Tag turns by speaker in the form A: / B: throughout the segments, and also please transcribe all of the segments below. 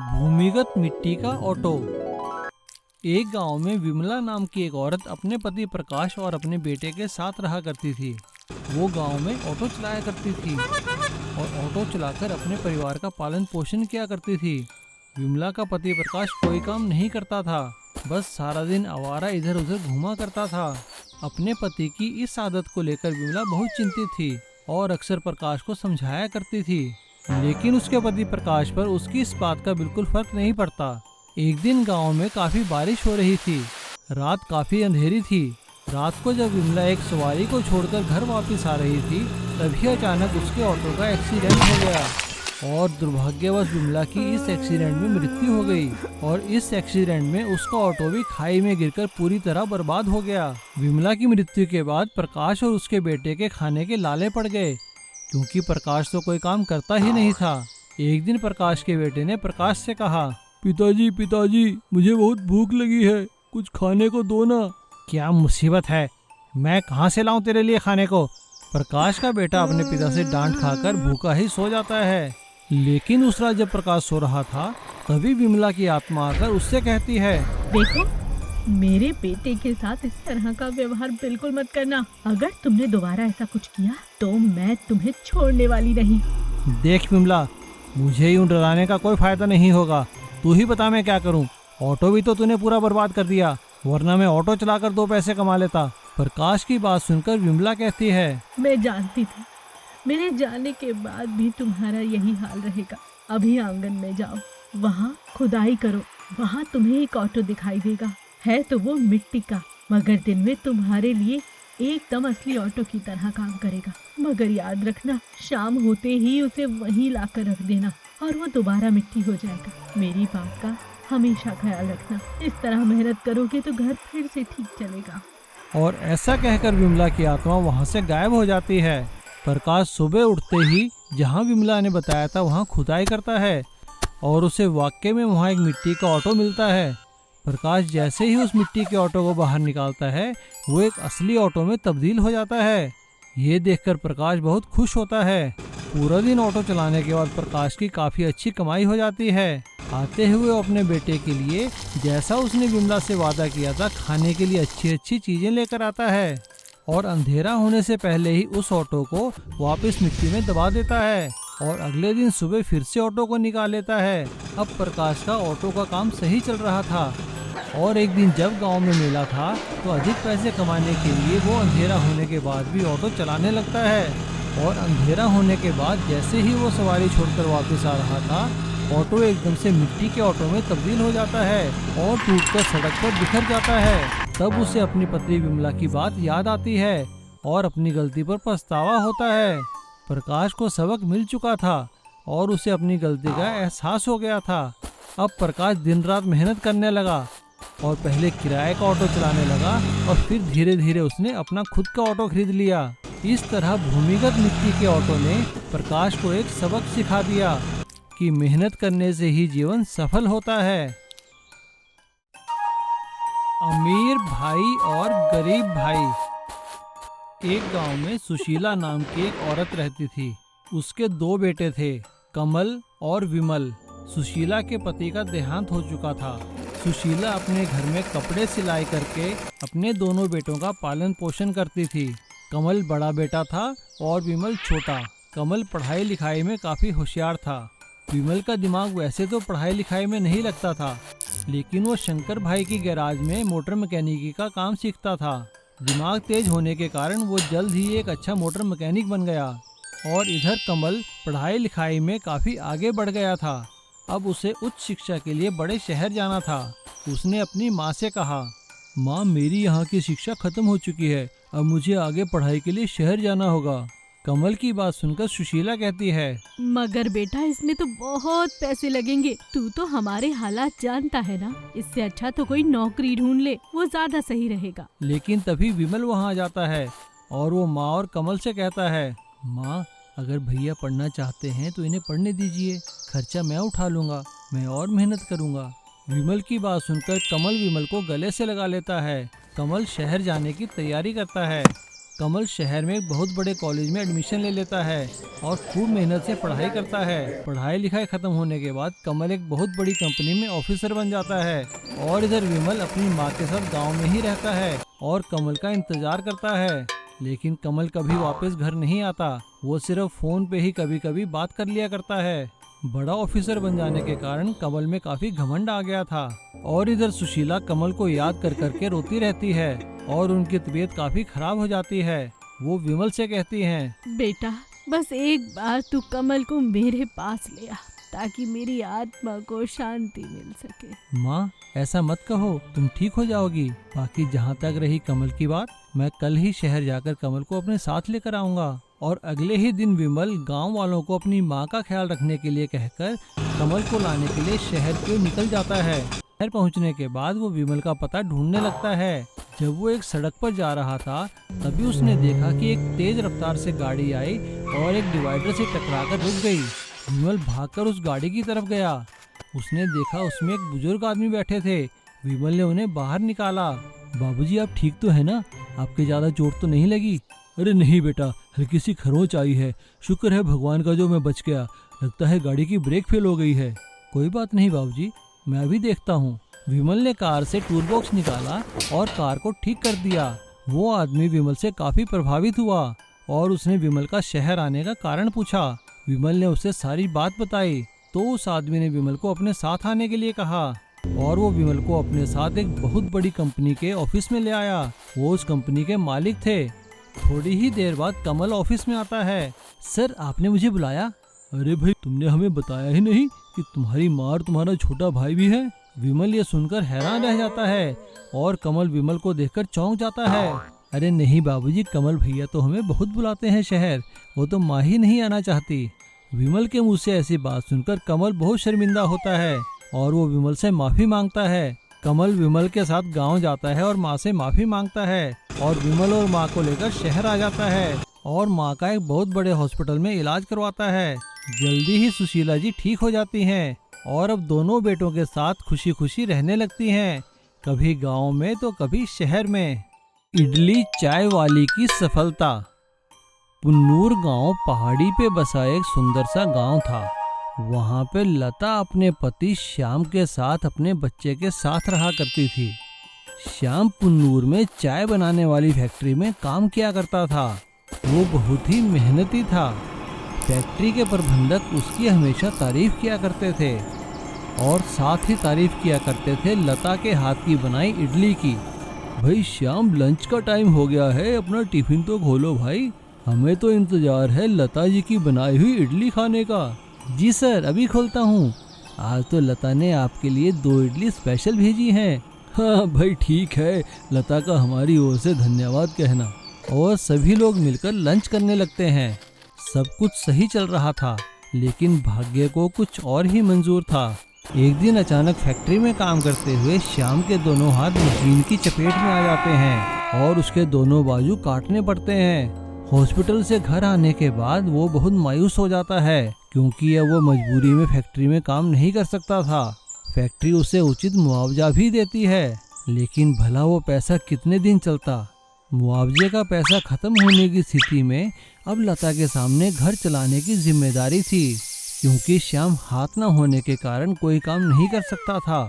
A: भूमिगत मिट्टी का ऑटो। एक गांव में विमला नाम की एक औरत अपने पति प्रकाश और अपने बेटे के साथ रहा करती थी। वो गांव में ऑटो चलाया करती थी और ऑटो चलाकर अपने परिवार का पालन पोषण किया करती थी। विमला का पति प्रकाश कोई काम नहीं करता था, बस सारा दिन आवारा इधर उधर घूमा करता था। अपने पति की इस आदत को लेकर विमला बहुत चिंतित थी और अक्सर प्रकाश को समझाया करती थी, लेकिन उसके पति प्रकाश पर उसकी इस बात का बिल्कुल फर्क नहीं पड़ता। एक दिन गांव में काफी बारिश हो रही थी। रात काफी अंधेरी थी। रात को जब विमला एक सवारी को छोड़कर घर वापस आ रही थी, तभी अचानक उसके ऑटो का एक्सीडेंट हो गया और दुर्भाग्यवश विमला की इस एक्सीडेंट में मृत्यु हो गई और इस एक्सीडेंट में उसका ऑटो भी खाई में गिरकर पूरी तरह बर्बाद हो गया। विमला की मृत्यु के बाद प्रकाश और उसके बेटे के खाने के लाले पड़ गए, क्योंकि प्रकाश तो कोई काम करता ही नहीं था। एक दिन प्रकाश के बेटे ने प्रकाश से कहा, पिताजी मुझे बहुत भूख लगी है, कुछ खाने को दो ना। क्या मुसीबत है, मैं कहाँ से लाऊं तेरे लिए खाने को। प्रकाश का बेटा अपने पिता से डांट खाकर भूखा ही सो जाता है। लेकिन उस रात जब प्रकाश सो रहा था, तभी विमला की आत्मा आकर उससे कहती है,
B: देखो, मेरे बेटे के साथ इस तरह का व्यवहार बिल्कुल मत करना। अगर तुमने दोबारा ऐसा कुछ किया तो मैं तुम्हें छोड़ने वाली नहीं।
A: देख विमला, मुझे यूं डराने का कोई फायदा नहीं होगा। तू ही बता मैं क्या करूं। ऑटो भी तो तूने पूरा बर्बाद कर दिया, वरना मैं ऑटो चलाकर 2 पैसे कमा लेता। प्रकाश की बात सुनकर विमला कहती है,
B: मैं जानती थी मेरे जाने के बाद भी तुम्हारा यही हाल रहेगा। अभी आंगन में जाओ, वहाँ खुदाई करो, वहाँ तुम्हें एक ऑटो दिखाई देगा। है तो वो मिट्टी का, मगर दिन में तुम्हारे लिए एकदम असली ऑटो की तरह काम करेगा। मगर याद रखना, शाम होते ही उसे वहीं लाकर रख देना और वो दोबारा मिट्टी हो जाएगा। मेरी बात का हमेशा ख्याल रखना। इस तरह मेहनत करोगे तो घर फिर से ठीक चलेगा।
A: और ऐसा कहकर विमला की आत्मा वहां से गायब हो जाती है। प्रकाश सुबह उठते ही जहां विमला ने बताया था वहां खुदाई करता है और उसे वाकई में वहां एक मिट्टी का ऑटो मिलता है। प्रकाश जैसे ही उस मिट्टी के ऑटो को बाहर निकालता है, वो एक असली ऑटो में तब्दील हो जाता है। ये देखकर प्रकाश बहुत खुश होता है। पूरा दिन ऑटो चलाने के बाद प्रकाश की काफी अच्छी कमाई हो जाती है। आते हुए अपने बेटे के लिए, जैसा उसने विमला से वादा किया था, खाने के लिए अच्छी अच्छी चीजें लेकर आता है और अंधेरा होने से पहले ही उस ऑटो को वापस मिट्टी में दबा देता है और अगले दिन सुबह फिर से ऑटो को निकाल लेता है। अब प्रकाश का ऑटो का काम सही चल रहा था और एक दिन जब गांव में मेला था, तो अधिक पैसे कमाने के लिए वो अंधेरा होने के बाद भी ऑटो चलाने लगता है। और अंधेरा होने के बाद जैसे ही वो सवारी छोड़कर वापस आ रहा था, ऑटो एकदम से मिट्टी के ऑटो में तब्दील हो जाता है और टूटकर सड़क पर बिखर जाता है। तब उसे अपनी पत्नी विमला की बात याद आती है और अपनी गलती पर पछतावा होता है। प्रकाश को सबक मिल चुका था और उसे अपनी गलती का एहसास हो गया था। अब प्रकाश दिन रात मेहनत करने लगा और पहले किराए का ऑटो चलाने लगा और फिर धीरे धीरे उसने अपना खुद का ऑटो खरीद लिया। इस तरह भूमिगत मिट्टी के ऑटो ने प्रकाश को एक सबक सिखा दिया कि मेहनत करने से ही जीवन सफल होता है। अमीर भाई और गरीब भाई। एक गांव में सुशीला नाम की एक औरत रहती थी। उसके 2 बेटे थे, कमल और विमल। सुशीला के पति का देहांत हो चुका था। सुशीला अपने घर में कपड़े सिलाई करके अपने दोनों बेटों का पालन पोषण करती थी। कमल बड़ा बेटा था और विमल छोटा। कमल पढ़ाई लिखाई में काफी होशियार था। विमल का दिमाग वैसे तो पढ़ाई लिखाई में नहीं लगता था, लेकिन वो शंकर भाई की गैराज में मोटर मैकेनिकी का काम सीखता था। दिमाग तेज होने के कारण वो जल्द ही एक अच्छा मोटर मैकेनिक बन गया। और इधर कमल पढ़ाई लिखाई में काफी आगे बढ़ गया था। अब उसे उच्च शिक्षा के लिए बड़े शहर जाना था। उसने अपनी माँ से कहा, माँ, मेरी यहाँ की शिक्षा खत्म हो चुकी है, अब मुझे आगे पढ़ाई के लिए शहर जाना होगा। कमल की बात सुनकर सुशीला कहती है,
B: मगर बेटा, इसमें तो बहुत पैसे लगेंगे। तू तो हमारे हालात जानता है ना। इससे अच्छा तो कोई नौकरी ढूंढ ले, वो ज्यादा सही रहेगा।
A: लेकिन तभी विमल वहाँ आ जाता है और वो माँ और कमल से कहता है, माँ, अगर भैया पढ़ना चाहते हैं तो इन्हें पढ़ने दीजिए, खर्चा मैं उठा लूंगा, मैं और मेहनत करूंगा। विमल की बात सुनकर कमल विमल को गले से लगा लेता है। कमल शहर जाने की तैयारी करता है। कमल शहर में एक बहुत बड़े कॉलेज में एडमिशन ले लेता है और खूब मेहनत से पढ़ाई करता है। पढ़ाई लिखाई खत्म होने के बाद कमल एक बहुत बड़ी कंपनी में ऑफिसर बन जाता है और इधर विमल अपनी माँ के साथ गांव में ही रहता है और कमल का इंतजार करता है। लेकिन कमल कभी वापस घर नहीं आता, वो सिर्फ फोन पे ही कभी कभी बात कर लिया करता है। बड़ा ऑफिसर बन जाने के कारण कमल में काफी घमंड आ गया था और इधर सुशीला कमल को याद कर करके रोती रहती है और उनकी तबीयत काफी खराब हो जाती है। वो विमल से कहती हैं,
B: बेटा बस एक बार तू कमल को मेरे पास ले आ ताकि मेरी आत्मा को शांति मिल सके।
A: माँ ऐसा मत कहो, तुम ठीक हो जाओगी। बाकी जहाँ तक रही कमल की बात, मैं कल ही शहर जाकर कमल को अपने साथ लेकर आऊंगा। और अगले ही दिन विमल गांव वालों को अपनी माँ का ख्याल रखने के लिए कहकर कमल को लाने के लिए शहर के निकल जाता है। शहर पहुँचने के बाद वो विमल का पता ढूंढने लगता है। जब वो एक सड़क पर जा रहा था तभी उसने देखा कि एक तेज रफ्तार से गाड़ी आई और एक डिवाइडर से टकराकर रुक गई। विमल भागकर उस गाड़ी की तरफ गया। उसने देखा उसमें एक बुजुर्ग आदमी बैठे थे। विमल ने उन्हें बाहर निकाला। बाबूजी आप ठीक तो है ना? आपके ज्यादा चोट तो नहीं लगी? अरे नहीं बेटा, हल्की सी खरोंच आई है। शुक्र है भगवान का जो मैं बच गया। लगता है गाड़ी की ब्रेक फेल हो गई है। कोई बात नहीं बाबूजी, मैं अभी देखता हूँ। विमल ने कार से टूल बॉक्स निकाला और कार को ठीक कर दिया। वो आदमी विमल से काफी प्रभावित हुआ और उसने विमल का शहर आने का कारण पूछा। विमल ने उसे सारी बात बताई तो उस आदमी ने विमल को अपने साथ आने के लिए कहा और वो विमल को अपने साथ एक बहुत बड़ी कंपनी के ऑफिस में ले आया। वो उस कंपनी के मालिक थे। थोड़ी ही देर बाद कमल ऑफिस में आता है। सर आपने मुझे बुलाया? अरे भाई तुमने हमें बताया ही नहीं कि तुम्हारी माँ और तुम्हारा छोटा भाई भी है। विमल ये सुनकर हैरान रह जाता है और कमल विमल को देखकर चौंक जाता है। अरे नहीं बाबूजी, कमल भैया तो हमें बहुत बुलाते हैं शहर, वो तो माँ ही नहीं आना चाहती। विमल के मुंह से ऐसी बात सुनकर कमल बहुत शर्मिंदा होता है और वो विमल से माफी मांगता है। कमल विमल के साथ गांव जाता है और माँ से माफी मांगता है और विमल और माँ को लेकर शहर आ जाता है और माँ का एक बहुत बड़े हॉस्पिटल में इलाज करवाता है। जल्दी ही सुशीला जी ठीक हो जाती हैं और अब दोनों बेटों के साथ खुशी खुशी रहने लगती हैं, कभी गांव में तो कभी शहर में। इडली चाय वाली की सफलता। पुन्नूर गांव पहाड़ी पे बसा एक सुंदर सा गांव था। वहां पे लता अपने पति श्याम के साथ अपने बच्चे के साथ रहा करती थी। श्याम पुन्नूर में चाय बनाने वाली फैक्ट्री में काम किया करता था। वो बहुत ही मेहनती था। फैक्ट्री के प्रबंधक उसकी हमेशा तारीफ किया करते थे और साथ ही तारीफ किया करते थे लता के हाथ की बनाई इडली की। भाई श्याम, लंच का टाइम हो गया है, अपना टिफिन तो खोलो भाई, हमें तो इंतजार है लता जी की बनाई हुई इडली खाने का। जी सर, अभी खोलता हूँ। आज तो लता ने आपके लिए 2 इडली स्पेशल भेजी हैं। हाँ भाई ठीक है, लता का हमारी ओर से धन्यवाद कहना। और सभी लोग मिलकर लंच करने लगते हैं। सब कुछ सही चल रहा था, लेकिन भाग्य को कुछ और ही मंजूर था। एक दिन अचानक फैक्ट्री में काम करते हुए श्याम के दोनों हाथ मशीन की चपेट में आ जाते हैं और उसके दोनों बाजू काटने पड़ते हैं। हॉस्पिटल से घर आने के बाद वो बहुत मायूस हो जाता है क्योंकि अब वो मजबूरी में फैक्ट्री में काम नहीं कर सकता था। फैक्ट्री उसे उचित मुआवजा भी देती है, लेकिन भला वो पैसा कितने दिन चलता। मुआवजे का पैसा खत्म होने की स्थिति में अब लता के सामने घर चलाने की जिम्मेदारी थी, क्योंकि श्याम हाथ न होने के कारण कोई काम नहीं कर सकता था।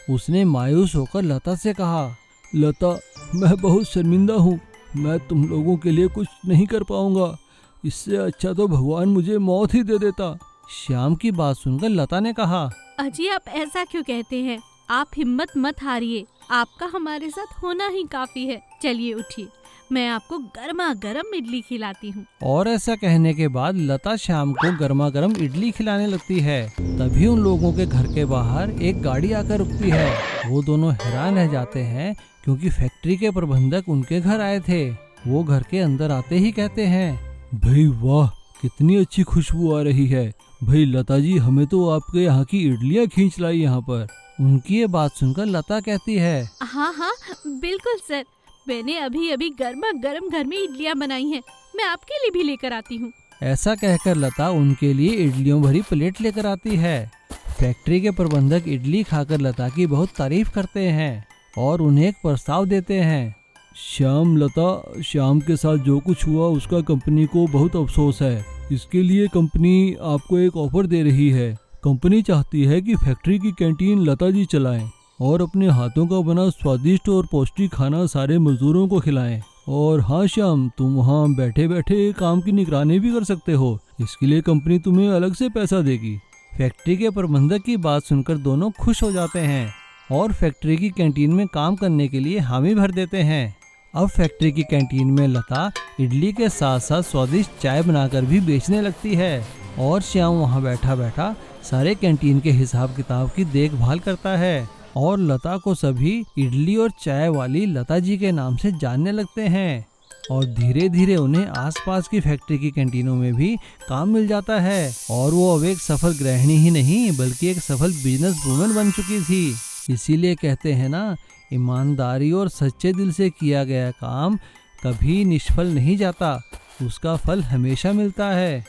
A: उसने मायूस होकर लता से कहा, लता मैं बहुत शर्मिंदा हूँ, मैं तुम लोगों के लिए कुछ नहीं कर पाऊंगा, इससे अच्छा तो भगवान मुझे मौत ही दे देता। श्याम की बात सुनकर लता ने कहा,
B: अजी आप ऐसा क्यों कहते हैं? आप हिम्मत मत हारिए, आपका हमारे साथ होना ही काफी है। चलिए उठिए, मैं आपको गर्मा गर्म इडली खिलाती हूँ।
A: और ऐसा कहने के बाद लता श्याम को गर्मा गर्म इडली खिलाने लगती है। तभी उन लोगों के घर के बाहर एक गाड़ी आकर रुकती है। वो दोनों हैरान रह जाते हैं क्योंकि फैक्ट्री के प्रबंधक उनके घर आए थे। वो घर के अंदर आते ही कहते हैं, भाई वाह, कितनी अच्छी खुशबू आ रही है। भाई लता जी, हमें तो आपके यहाँ की इडलियाँ खींच लाई यहाँ पर। उनकी ये बात सुनकर लता कहती है,
B: हाँ हाँ बिल्कुल सर, मैंने अभी अभी गर्मा गर्म घर में इडलियाँ बनाई हैं, मैं आपके लिए भी लेकर आती हूँ।
A: ऐसा कहकर लता उनके लिए इडलियों भरी प्लेट लेकर आती है। फैक्ट्री के प्रबंधक इडली खाकर लता की बहुत तारीफ करते हैं और उन्हें एक प्रस्ताव देते हैं। श्याम, लता, श्याम के साथ जो कुछ हुआ उसका कंपनी को बहुत अफसोस है। इसके लिए कंपनी आपको एक ऑफर दे रही है। कंपनी चाहती है कि फैक्ट्री की कैंटीन लता जी चलाएं और अपने हाथों का बना स्वादिष्ट और पौष्टिक खाना सारे मजदूरों को खिलाएं। और हाँ श्याम, तुम वहाँ बैठे बैठे काम की निगरानी भी कर सकते हो। इसके लिए कंपनी तुम्हें अलग से पैसा देगी। फैक्ट्री के प्रबंधक की बात सुनकर दोनों खुश हो जाते हैं और फैक्ट्री की कैंटीन में काम करने के लिए हामी भर देते हैं। अब फैक्ट्री की कैंटीन में लता इडली के साथ साथ स्वादिष्ट चाय बनाकर भी बेचने लगती है और श्याम वहाँ बैठा बैठा सारे कैंटीन के हिसाब किताब की देखभाल करता है और लता को सभी इडली और चाय वाली लता जी के नाम से जानने लगते हैं और धीरे धीरे उन्हें आसपास की फैक्ट्री की कैंटीनों में भी काम मिल जाता है और वो अब एक सफल गृहिणी ही नहीं बल्कि एक सफल बिजनेस वुमन बन चुकी थी। इसीलिए कहते हैं ना, ईमानदारी और सच्चे दिल से किया गया काम कभी निष्फल नहीं जाता, उसका फल हमेशा मिलता है।